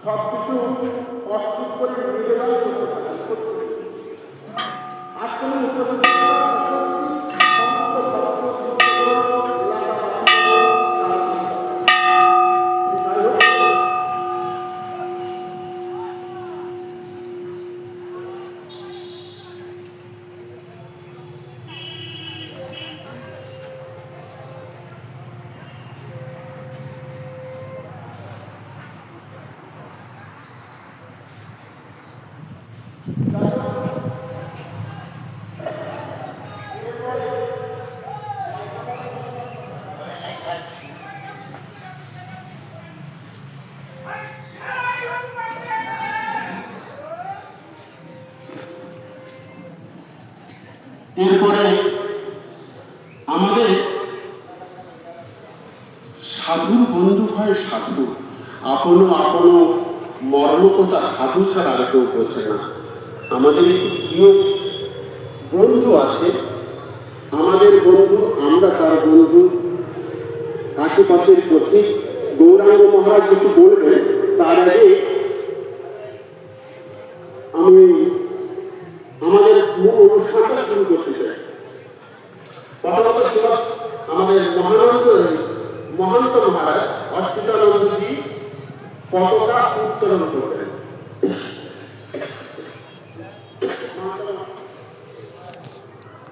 সবকিছু প্রস্তুত করে নিবেদন করতে পারে। আর কোনো এরপরে আমাদের সাধুর বন্ধু হয় সাধু, আপনো আপনো মর্মকতা সাধু ছাড়া আর কেউ বোঝে না। আমাদের একটি প্রিয় বন্ধু আছে, আমাদের বন্ধু, আমরা তার বন্ধু, আশেপাশের পথিক গৌরাঙ্গ মহারাজ কিছু বলবেন তার আগে আমি আমাদের মূল অনুষ্ঠানটা শুরু করতে চাই। প্রথমত ছিল আমাদের মহান্ত মহারাজ অচ্যুতানন্দজি পতাকা উত্তোলন করবেন।